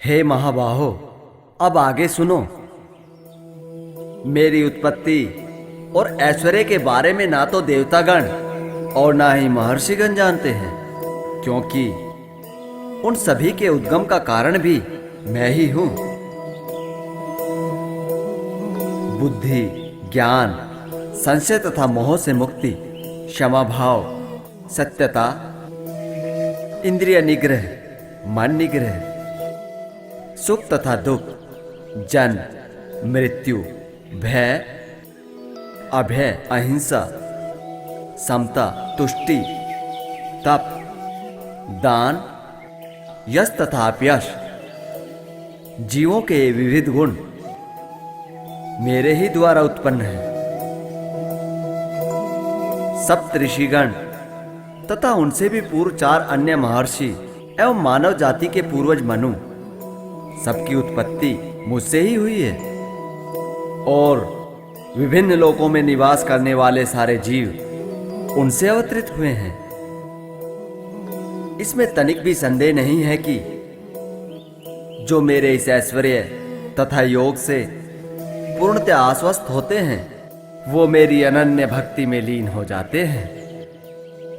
हे महाबाहो, अब आगे सुनो। मेरी उत्पत्ति और ऐश्वर्य के बारे में ना तो देवतागण और ना ही महर्षिगण जानते हैं, क्योंकि उन सभी के उद्गम का कारण भी मैं ही हूं। बुद्धि, ज्ञान, संशय तथा मोह से मुक्ति, क्षमा भाव, सत्यता, इंद्रिय निग्रह, मन निग्रह, सुख तथा दुख, जन्म, मृत्यु, भय, अभय, अहिंसा, समता, तुष्टि, तप, दान, यश तथा अपयश, जीवों के विविध गुण मेरे ही द्वारा उत्पन्न हैं। सप्त ऋषिगण तथा उनसे भी पूर्व 4 अन्य महर्षि एवं मानव जाति के पूर्वज मनु, सबकी उत्पत्ति मुझसे ही हुई है। और विभिन्न लोकों में निवास करने वाले सारे जीव उनसे अवतरित हुए हैं। इसमें तनिक भी संदेह नहीं है कि जो मेरे इस ऐश्वर्य तथा योग से पूर्णतः आश्वस्त होते हैं, वो मेरी अनन्य भक्ति में लीन हो जाते हैं।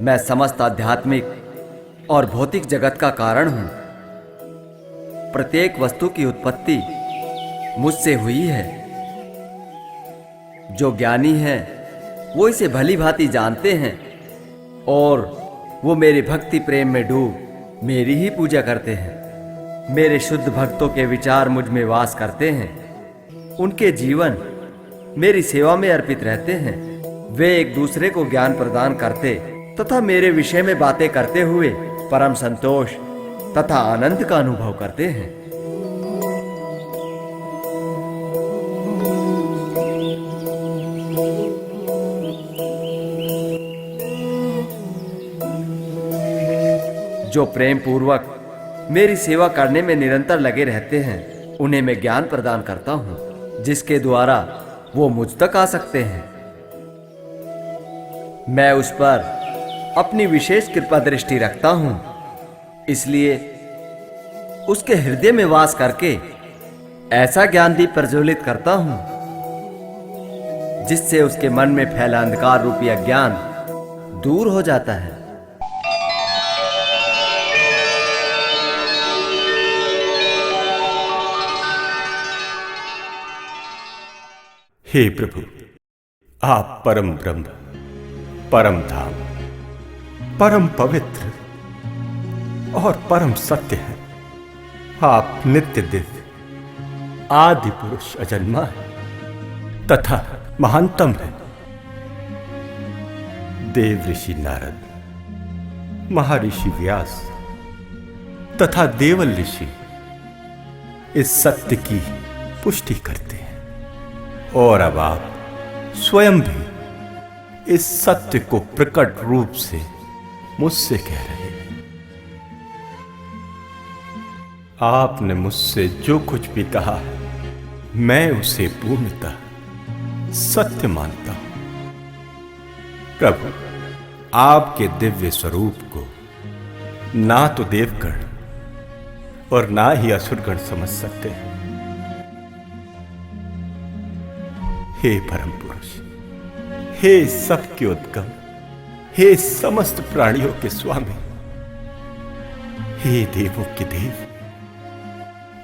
मैं समस्त आध्यात्मिक और भौतिक जगत का कारण हूं। प्रत्येक वस्तु की उत्पत्ति मुझसे हुई है। जो ज्ञानी है वो इसे भली भांति जानते हैं और वो मेरे भक्ति प्रेम में डूब मेरी ही पूजा करते हैं। मेरे शुद्ध भक्तों के विचार मुझ में वास करते हैं। उनके जीवन मेरी सेवा में अर्पित रहते हैं। वे एक दूसरे को ज्ञान प्रदान करते तथा मेरे विषय में बातें करते हुए परम संतोष तथा आनंद का अनुभव करते हैं। जो प्रेम पूर्वक मेरी सेवा करने में निरंतर लगे रहते हैं, उन्हें मैं ज्ञान प्रदान करता हूं, जिसके द्वारा वो मुझ तक आ सकते हैं। मैं उस पर अपनी विशेष कृपा दृष्टि रखता हूं, इसलिए उसके हृदय में वास करके ऐसा ज्ञान दीप प्रज्वलित करता हूं जिससे उसके मन में फैला अंधकार रूपी अज्ञान दूर हो जाता है। हे प्रभु, आप परम ब्रह्म, परम धाम, परम पवित्र और परम सत्य हैं। आप नित्य दिव्य, आदि पुरुष अजन्मा है तथा महानतम है। देव ऋषि नारद, महर्षि व्यास तथा देवल ऋषि इस सत्य की पुष्टि करते हैं और अब आप स्वयं भी इस सत्य को प्रकट रूप से मुझसे कह रहे हैं। आपने मुझसे जो कुछ भी कहा है, मैं उसे पूर्णतः सत्य मानता हूं। प्रभु, आपके दिव्य स्वरूप को ना तो देवगण और ना ही असुरगण समझ सकते हैं। हे परम पुरुष, हे सबके उद्गम, हे समस्त प्राणियों के स्वामी, हे देवों के देव,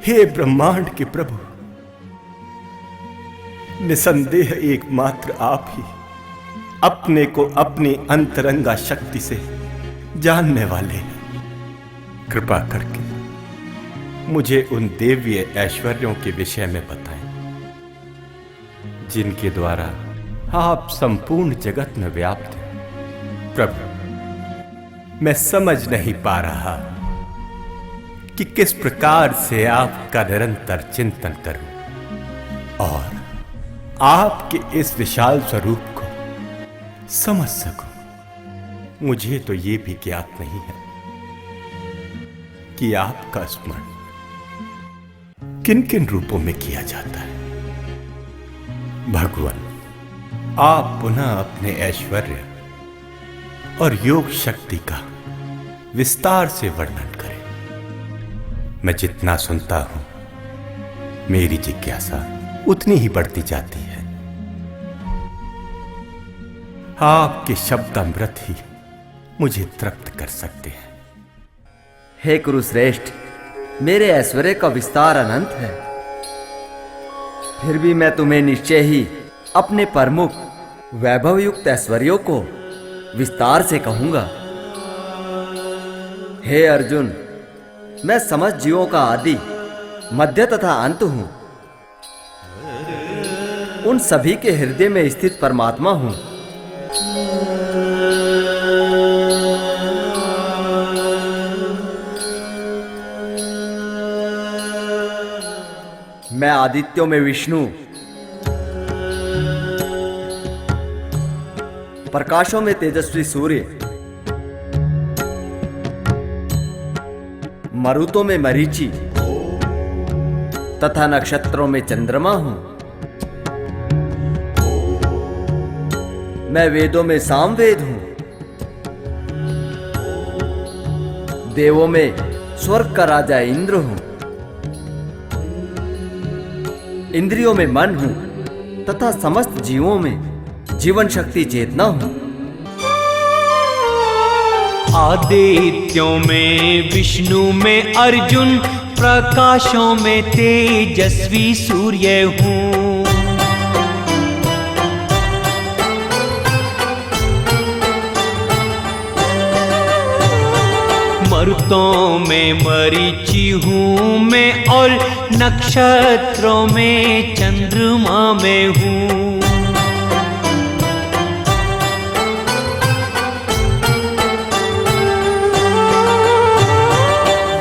हे ब्रह्मांड के प्रभु, निसंदेह एकमात्र आप ही अपने को अपनी अंतरंगा शक्ति से जानने वाले हैं। कृपा करके मुझे उन देवीय ऐश्वर्यों के विषय में बताएं जिनके द्वारा आप संपूर्ण जगत में व्याप्त हैं। प्रभु, मैं समझ नहीं पा रहा कि किस प्रकार से आपका निरंतर चिंतन करूं और आपके इस विशाल स्वरूप को समझ सकूं। मुझे तो ये भी ज्ञात नहीं है कि आपका स्मरण किन किन रूपों में किया जाता है। भगवान, आप पुनः अपने ऐश्वर्य और योग शक्ति का विस्तार से वर्णन करें। मैं जितना सुनता हूं, मेरी जिज्ञासा उतनी ही बढ़ती जाती है। आपके शब्द अमृत ही मुझे तृप्त कर सकते हैं। हे कुरुश्रेष्ठ, मेरे ऐश्वर्य का विस्तार अनंत है, फिर भी मैं तुम्हें निश्चय ही अपने प्रमुख वैभवयुक्त ऐश्वर्यों को विस्तार से कहूंगा। हे अर्जुन, मैं समस्त जीवों का आदि, मध्य तथा अंत हूं। उन सभी के हृदय में स्थित परमात्मा हूं। मैं आदित्यों में विष्णु, प्रकाशों में तेजस्वी सूर्य, मरुतों में मरीचि तथा नक्षत्रों में चंद्रमा हूं। मैं वेदों में सामवेद हूं, देवों में स्वर्ग का राजा इंद्र हूं, इंद्रियों में मन हूं तथा समस्त जीवों में जीवन शक्ति चेतना हूं। आदित्यों में विष्णु में अर्जुन, प्रकाशों में तेजस्वी सूर्य हूँ। मरुतों में मरीचि हूँ मैं और नक्षत्रों में चंद्रमा में हूँ।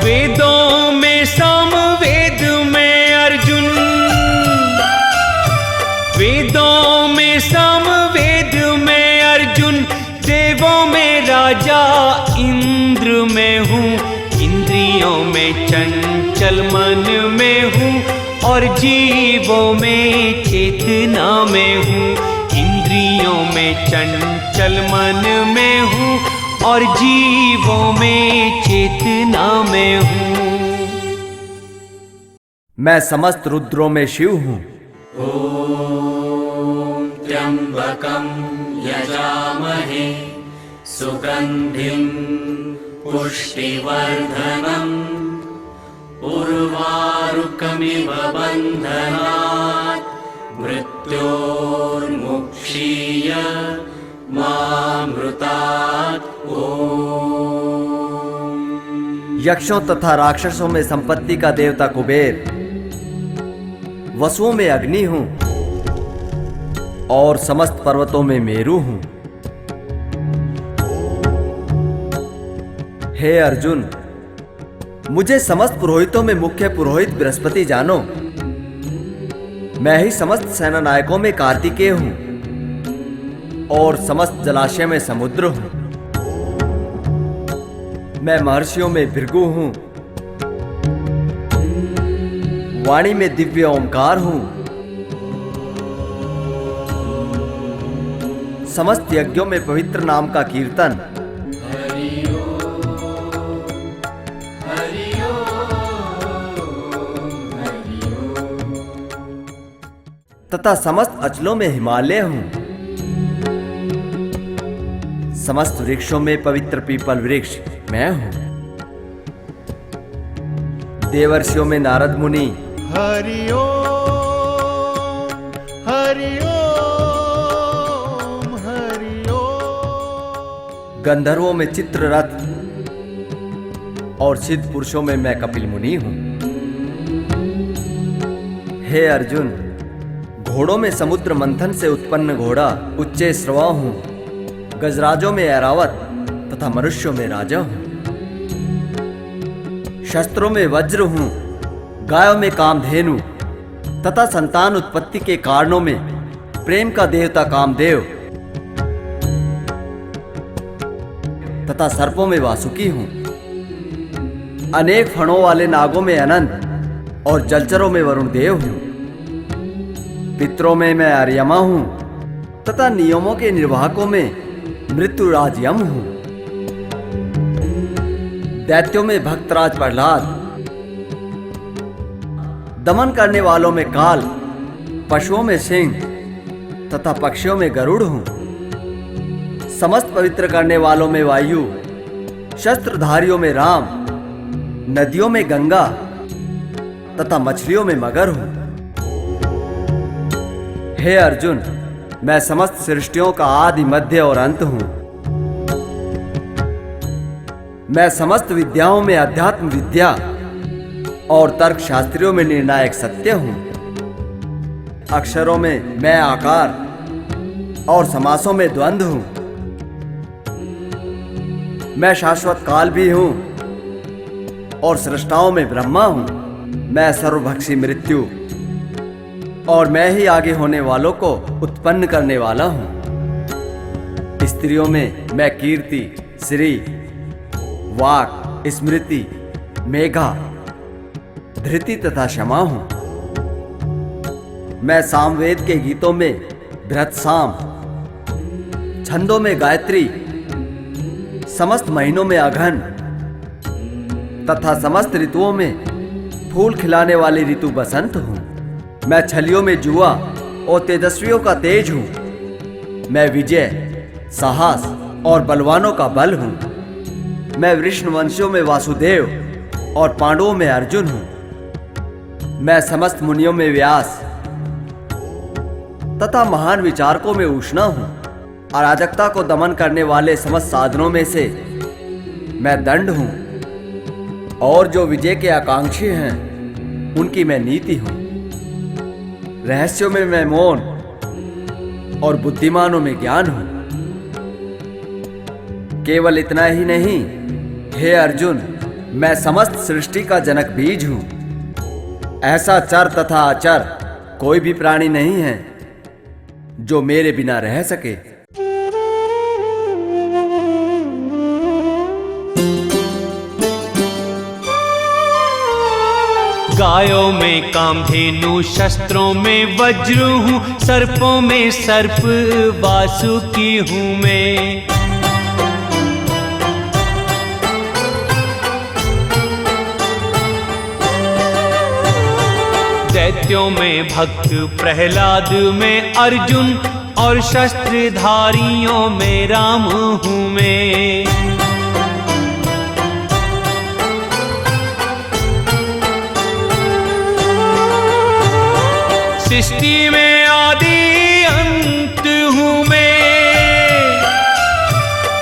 वेदों में सामवेद में अर्जुन, वेदों में सामवेद में अर्जुन, देवों में राजा इंद्र में हूँ। इंद्रियों में चंचल मन में हूँ और जीवों में चेतना में हूँ। इंद्रियों में चंचल मन में हूँ और जीवों में चेतना में हूँ। मैं समस्त रुद्रों में शिव हूं। ॐ त्र्यम्बकं यजामहे सुगन्धिं पुष्टिवर्धनम् उर्वारुकमिव बन्धनात् मृत्योर्मुक्षीय मामृतात्। यक्षों तथा राक्षसों में संपत्ति का देवता कुबेर, वसुओं में अग्नि हूं और समस्त पर्वतों में मेरु हूं। हे अर्जुन, मुझे समस्त पुरोहितों में मुख्य पुरोहित बृहस्पति जानो। मैं ही समस्त सेना नायकों में कार्तिकेय हूं और समस्त जलाशय में समुद्र हूं। मैं महर्षियों में भृगु हूं, वाणी में दिव्य ओंकार हूं, समस्त यज्ञों में पवित्र नाम का कीर्तन, तथा समस्त अचलों में हिमालय हूं। समस्त वृक्षों में पवित्र पीपल वृक्ष मैं हूं। देवर्षियों में नारद मुनि, हरि ओम हरि ओम हरि ओम। गंधर्वों में चित्ररथ और सिद्ध पुरुषों में मैं कपिल मुनि हूं। हे अर्जुन, घोड़ों में समुद्र मंथन से उत्पन्न घोड़ा उच्चे श्रवा हूं। गजराजों में ऐरावत तथा मनुष्यों में राजा हूं। शस्त्रों में वज्र हूं, गायों में कामधेनु तथा संतान उत्पत्ति के कारणों में प्रेम का देवता कामदेव तथा सर्पों में वासुकी हूं। अनेक फणों वाले नागों में अनंत और जलचरों में वरुण देव हूं। पितरों में मैं आर्यमा हूं तथा नियमों के निर्वाहकों में मृत्युराज यम हूं। दैत्यों में भक्तराज प्रहलाद दमन करने वालों में काल, पशुओं में सिंह तथा पक्षियों में गरुड़ हूं। समस्त पवित्र करने वालों में वायु, शस्त्रधारियों में राम, नदियों में गंगा तथा मछलियों में मगर हूं। हे अर्जुन, मैं समस्त सृष्टियों का आदि, मध्य और अंत हूं। मैं समस्त विद्याओं में अध्यात्म विद्या और तर्क शास्त्रियों में निर्णायक सत्य हूं। अक्षरों में मैं आकार और समासों में द्वंद्व हूं। मैं शाश्वत काल भी हूं और सृष्टाओं में ब्रह्मा हूं। मैं सर्वभक्षी मृत्यु और मैं ही आगे होने वालों को उत्पन्न करने वाला हूं। स्त्रियों में मैं कीर्ति, श्री, वाक, स्मृति, मेघा, धृति तथा क्षमा हूं। मैं सामवेद के गीतों में बृहत्साम, छंदों में गायत्री, समस्त महीनों में अघन तथा समस्त ऋतुओं में फूल खिलाने वाली ऋतु बसंत हूं। मैं छलियों में जुआ और तेजस्वियों का तेज हूं। मैं विजय, साहस और बलवानों का बल हूं। मैं वृषणवंशियों में वासुदेव और पांडवों में अर्जुन हूं। मैं समस्त मुनियों में व्यास तथा महान विचारकों में उष्णा हूं। अराजकता को दमन करने वाले समस्त साधनों में से मैं दंड हूं और जो विजय के आकांक्षी हैं उनकी मैं नीति हूं। रहस्यों में मैं मौन और बुद्धिमानों में ज्ञान हूं। केवल इतना ही नहीं, हे अर्जुन, मैं समस्त सृष्टि का जनक बीज हूं। ऐसा चर तथा अचर कोई भी प्राणी नहीं है जो मेरे बिना रह सके। गायों में कामधेनु, शस्त्रों में वज्र हूँ, सर्पों में सर्प वासुकी हूँ मैं। दैत्यों में भक्त, प्रहलाद में अर्जुन और शस्त्रधारियों में राम हूँ मैं। सृष्टि में आदि अंत हूँ मैं।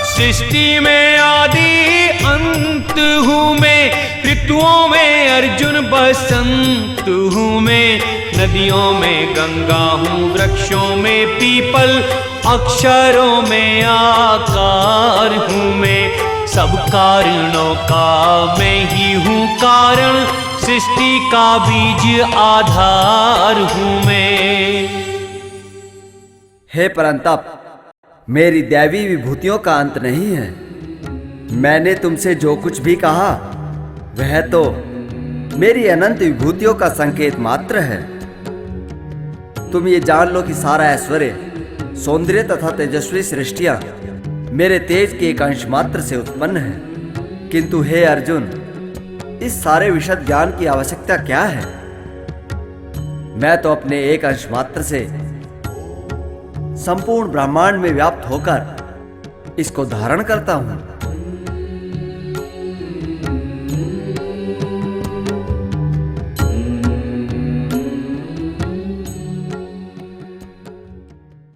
सृष्टि में आदि अंत हूँ मैं। ऋतुओं में अर्जुन बसंत हूँ मैं। नदियों में गंगा हूँ, वृक्षों में पीपल, अक्षरों में आकार हूँ मैं। सब कारणों का मैं ही हूँ कारण, सृष्टि का बीज आधार हूँ मैं। हे परंतप, मेरी दैवी विभूतियों का अंत नहीं है। मैंने तुमसे जो कुछ भी कहा वह तो मेरी अनंत विभूतियों का संकेत मात्र है। तुम ये जान लो कि सारा ऐश्वर्य, सौंदर्य तथा तेजस्वी सृष्टियां मेरे तेज के एक अंश मात्र से उत्पन्न है। किंतु हे अर्जुन, इस सारे विशद ज्ञान की आवश्यकता क्या है? मैं तो अपने एक अंश मात्र से संपूर्ण ब्रह्मांड में व्याप्त होकर इसको धारण करता हूं।